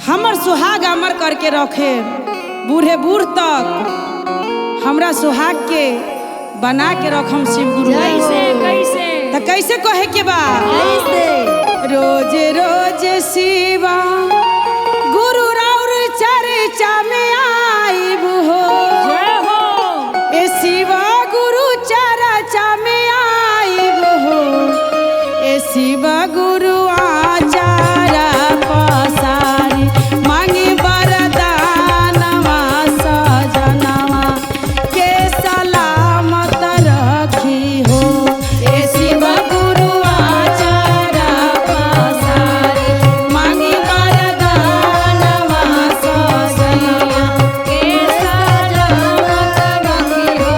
हमर सुहाग अमर करके रखे बूढ़े बूढ़ तक हमरा सुहाग के बना के रखम शिव गुरु। कैसे कैसे तो कैसे कहे के बा रोज रोज शिवा गुरु राउर चर्चा में आईब हो। जय हो ए शिवा गुरु चर्चा में आईब हो। ए शिवा गुरु आचारा पसारी मांगी वरदानवा सजनवा के सलामत रखी हो। ए शिवा गुरु आचारा पसारी मांगी वरदानवा सजनवा के सलामत रखी हो।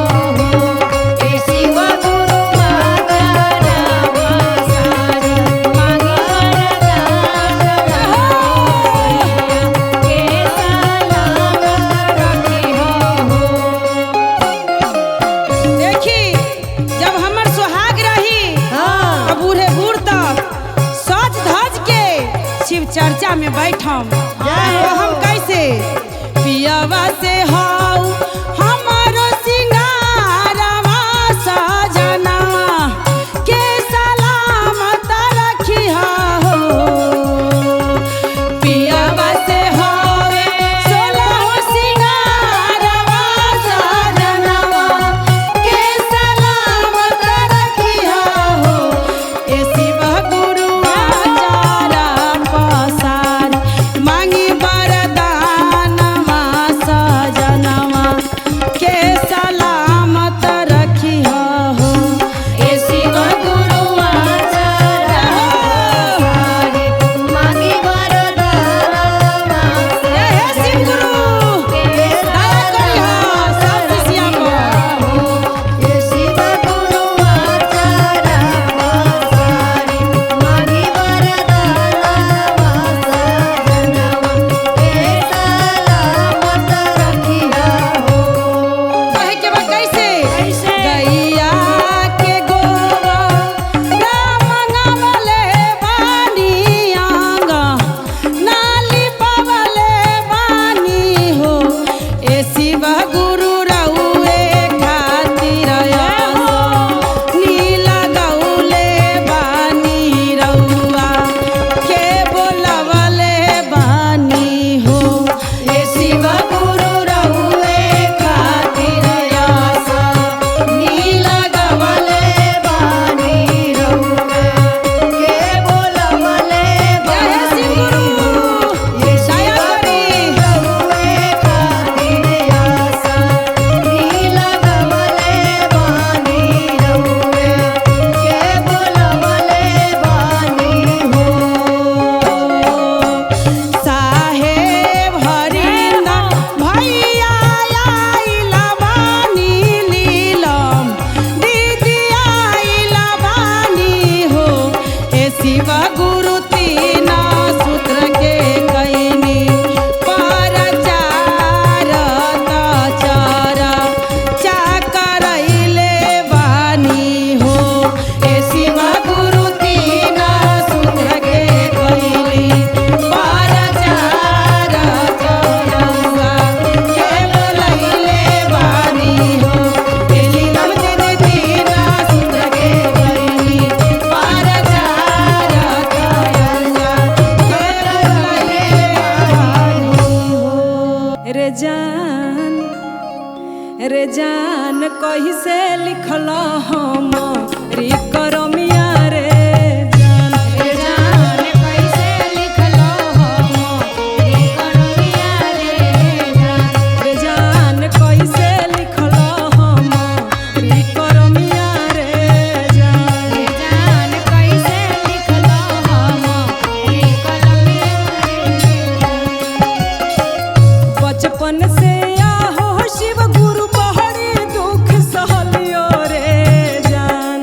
ए शिवा गुरु आचारा पसारी मांगी देखी जब हमर सुहाग रही तो बूढ़े बूढ़ तक सज धज के शिव चर्चा में बैठम। तो हम कैसे पियावा से हाउ हमारो सिंगारवा सजनवा के सलामत रखिहा हो। पियावा से होवे सोलहो सिंगारवा सजनवा के सलामत रखिहा हो। ए शिव गुरु आचारा पसार मांगी वरदानवा सजनवा के सलामत रखिहा हो। ए शिव गुरु आचारा पसार मांगी वरदानवा हे शिव गुरु दया करिहा सब शिष्या पर। ए शिव गुरु आचारा पसार मांगी वरदानवा सजनवा के सलामत रखिहा हो। कहे के बा कैसे कैसे? गैया के गोबर मंगावले बानी आंगा नाली पावले बानी हो। ए शिव गुरु रहुए खातिर नीला गौले बानी रउआ के बोलवले बानी हो। ए शिव गुरु रहुए खातिर नीला गवले बानी रउआ के बोलवले बानी हो। ए शिव गुरु रहुए खातिर नीला गवले बानी रउआ के बोलवले बानी हो। साहेब हरिंदा भैया आइला बानी लीलम दीदी आइला बानी हो। ए शिव गुरु तीना सूत्र के कैनी परचार तचारा चाकरैले बानी हो। ए शिव गुरु तीना सूत्र के कैनी परचार चरौआ के बोलैले बानी हो। ए लीलम दीदी तीना सूत्र के कैनी परचार चरौआ के बोलैले बानी हो। रे जान कही से लिखल हम रे करमिया रे जान। रे जान कैसे लिखल हम रे करमिया रे जान। रे जान कैसे लिखल हम रे करमिया रे जान। रे जान कैसे लिखल हम रे करमिया रे जान। बचपन से आहो शिव गुरु पहाड़ी दुख सहलियो रे जान।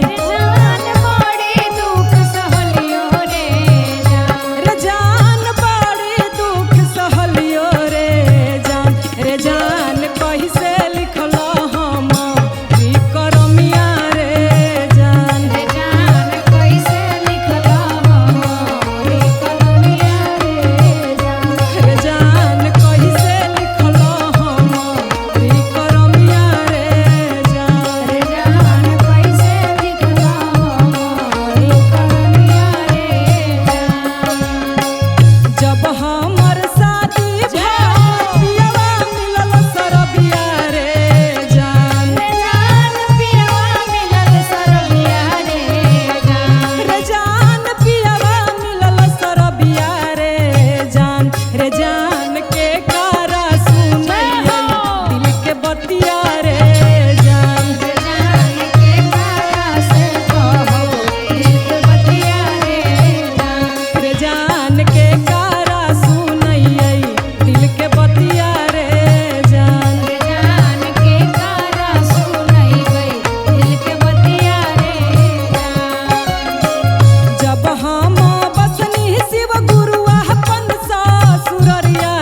रे जान के कारा सुनैया दिल के बतिया रे जान जान के कारा से कहो दिल के बतिया रे जान रे जान के कारा सुनैया दिल के बतिया रे जान जान के कारा सुनई गई दिल के बतिया रे जान जब हम बसनी शिव गुरु अपन ससुररिया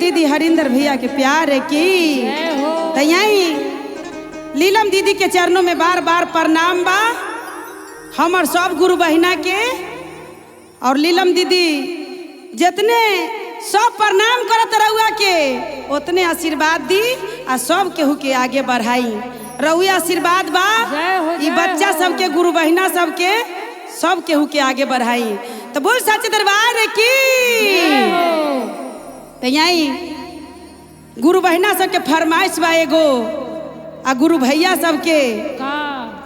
दीदी हरिंदर भैया के प्यार की जय हो। तो यही लीलम दीदी के चरणों में बार बार प्रणाम बा हमर सब गुरु बहिना के। और लीलम दीदी जितने सब प्रणाम करत रहुआ के उतने आशीर्वाद दी आ सब केहू के आगे बढ़ाई। रहुआ आशीर्वाद बा जय हो, ई जय बच्चा हो। सबके गुरु बहिना सबके सब केहू के आगे बढ़ाई। तो बोल सच्चे दरबार की। जय हो। तो यही गुरु बहिना सबके फरमाइश बा एगो आ गुरु भैया सबके का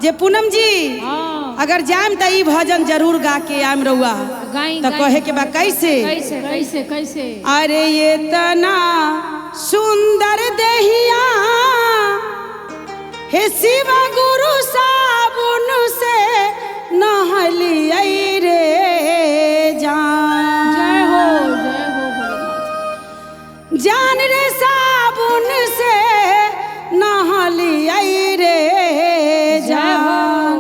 जे पूनम जी हाँ अगर जाम त ई भजन जरूर गा के आम रहुआ। गाई तो कहे के बा कैसे कैसे कैसे कैसे अरे ये तना सुंदर देहिया हे शिवा गुरु साबुन से नहलियै रे जान। जय हो भोलेनाथ। जान रे साबुन से नहलियै रे जान।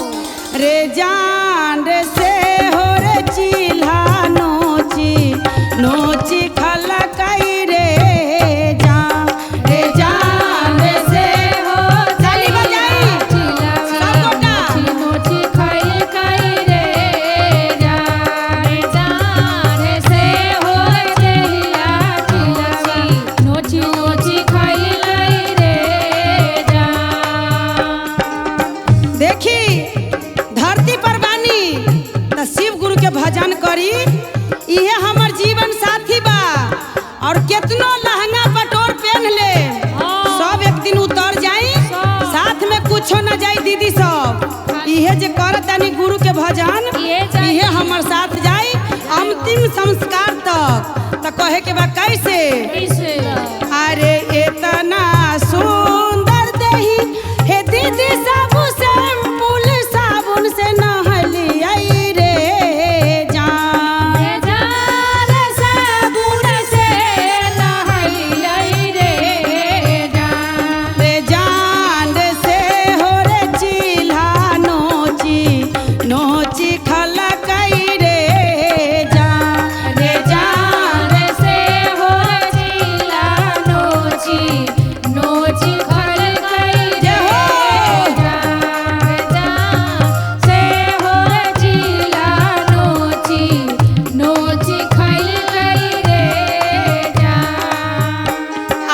रे जान रे से हो रे चिल्हा नोची नोची खलकै रे जान। रे जान रे से हो ताली बजाई सब गोटा। नोची खाई खाई रे जा रे जान से हो जहिया चिलसी नोची नोची खाई लाई रे जा। देखी धरती पर बानी त शिव गुरु के भजन करी इहे हमर जीवन साथी बा। और केतनो लहंगा पटोर पहन ले हाँ। सब एक दिन उतर जाई सब। साथ में कुछो न जाई दीदी सब। इहे जे करत तानी गुरु के भजन इहे जाई। इहे हमर साथ जाई अंतिम संस्कार तक। त कहे के बा कैसे कैसे अरे इतना सुंदर देही हे दीदी साबु शैम्पूल साबुन से नहलियै रे जान। रे जान साबुन से नहलियै रे जान। रे जान रे से हो रे चिल्हा नोची नोची खलकै रे जान। रे जान रे से हो जिला नोची नोची खल कई जय हो। रे जा से हो जिला नोची नोची खल कई रे जा।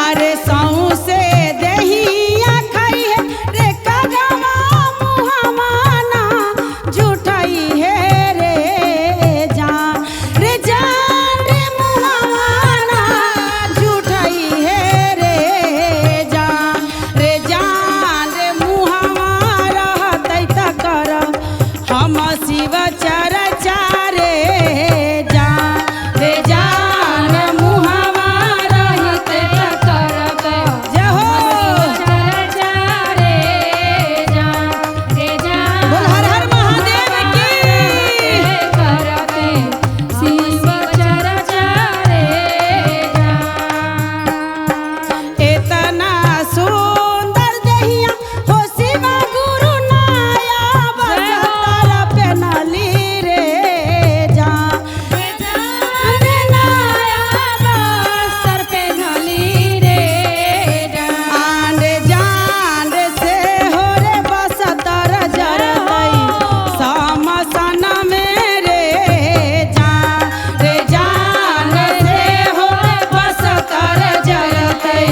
अरे सौ से दहिया खाई है रे कगमा मुहमाना जुठाई है रे जान। रे जान रे मुहमाना जुठाई है रे जान। रे जान रे मुहमा रहतै त कर हम शिव चर्चा रे जान। रे जान मुहमा रहतै त करब जय हो। चर्चा रे जा रे जा। बोल हर हर महादेव की। करते शिव चर्चा रे जा। इतना सुंदर देहिया हो शिवा गुरु नाया बसतर पेनली रे जान। रे जान नाया बस्तर पेन्हली रे जा। आंडे जान रे से हो रे बसतर जरतै समसन में रे जान। रे जान से हो रे बसतर जरतै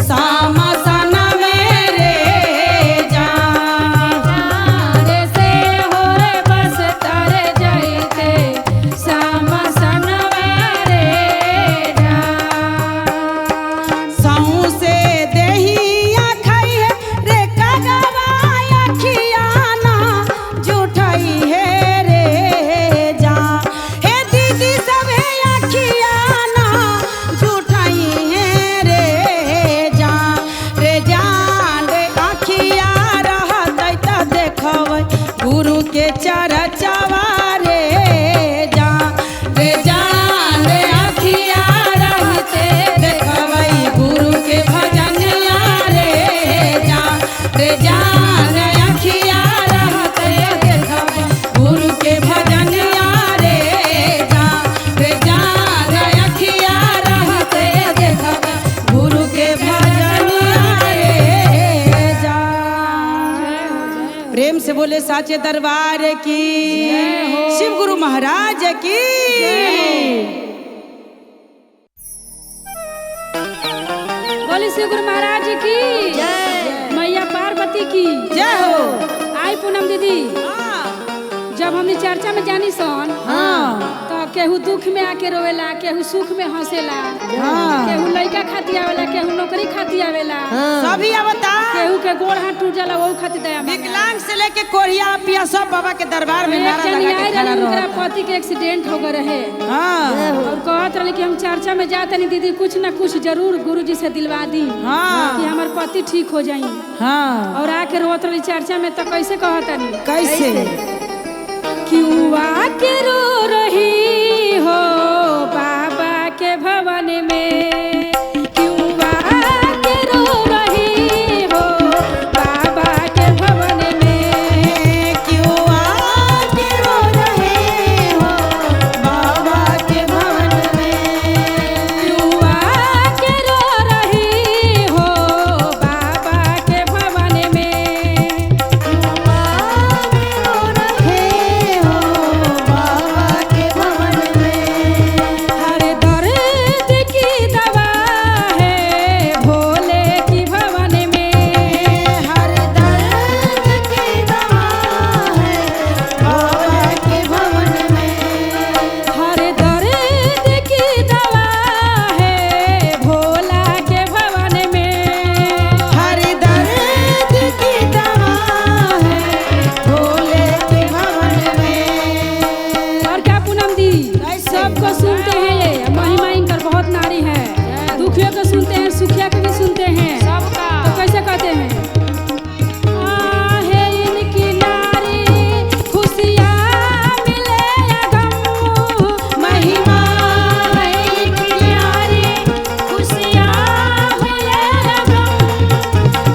समसन में रे जान। रे से हो रे बस्तर जइते समसन रे जा। सौ से देहिया खाई है रे कगवा अखियाना जुठाई है रे जान। हे दीदी सब है अखियाना जुठाई है रे जान। रे जान रे अखिया रहतै त देखबै गुरु के चरचवा रे जान। रे जान रे अखिया रहते देखबै गुरु के भजनिया रे जान। रे जान रे अखिया रहते देखबै गुरु के भजनिया रे जान। रे जान रे अखिया रहते देखबै बोले साचे दरबार की, शिव गुरु महाराज की। बोले श्री गुरु महाराज की, मैया पार्वती की जय हो। आई पूनम दीदी, जब हमने चर्चा में जानी सन तो केहू दुख में आके रोवेला, केहू सुख में हंसेला, केहू लड़का खाती आवेला, केहू नौकरी खाती आवेला, सभी आवता, केहू के गोड़ हाथ टूट जाला वो खाती दया मांगे। विकलांग से लेके कोरिया पिया सब बाबा के दरबार में नारा लगा के खड़ा उनका रहो। पति के एक्सीडेंट हो गए रहे और कहत रहे कि हम चर्चा में जाते नहीं दीदी, कुछ न कुछ जरूर गुरु जी से दिलवा दी कि हमारे पति ठीक हो जाये। और आके रोत रही चर्चा में, तो कैसे कहता नहीं, कैसे क्यों आके रो रही हो बाबा के भवन में, क्यों आके रो रही हो बाबा के भवन में, क्यों आके रो रहे हो बाबा के भवन में, क्यों आके रो रही हो बाबा के भवन में, बाबा के भवन में। हर दर्द की दवा है भोले की भवन में, हर दर्द की दवा है बाबा के भवन में, हर दर्द की दवा है भोला के भवन में, हर दर्द की दवा है भोले के भवन में। और क्या पूनम दी, सबको सुनते हैं, ये महिमा इनकर बहुत नारी है, दुखियों को सुनते हैं, सुखिया को भी सुनते हैं, सबका। तो कैसे कहते हैं, आहे इनकी नारी खुशियाँ मिले या गम, महिमा है इनकी नारी खुशियाँ मिले या गम,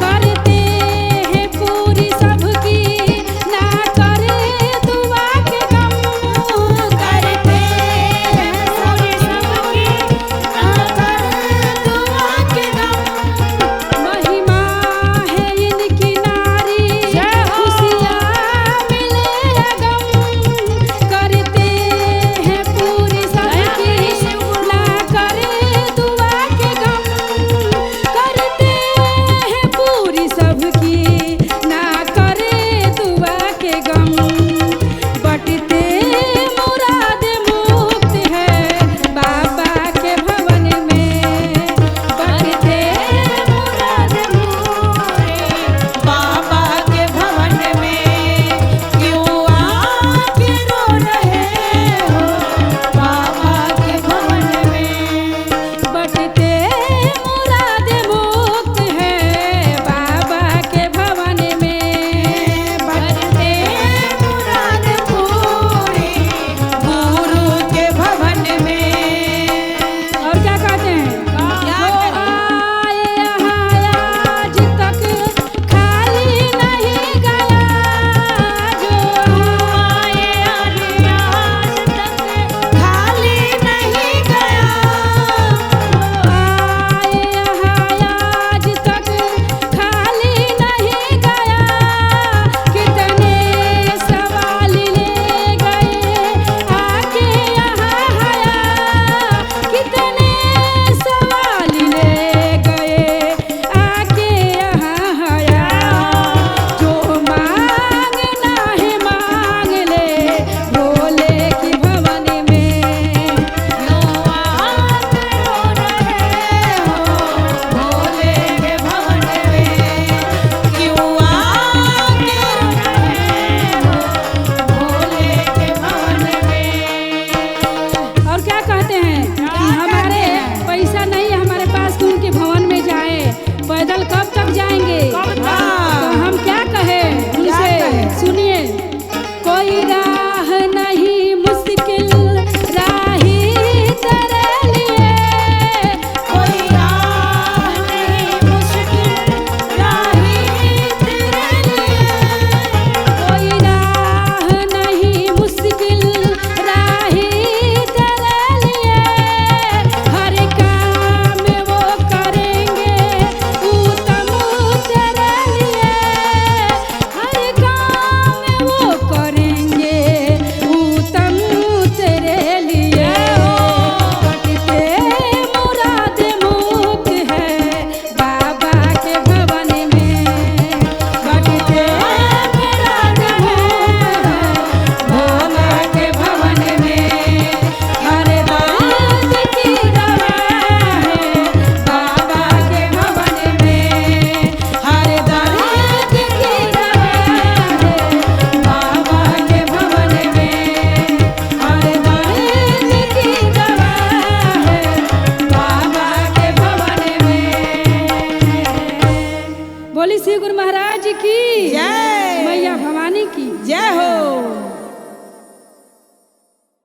करते हैं पूरी सबकी ना करे दुआ के गम, करते हैं पूरी सबकी ना करे दुआ के गम, श्री गुरु महाराज की जय। मैया भवानी की जय हो।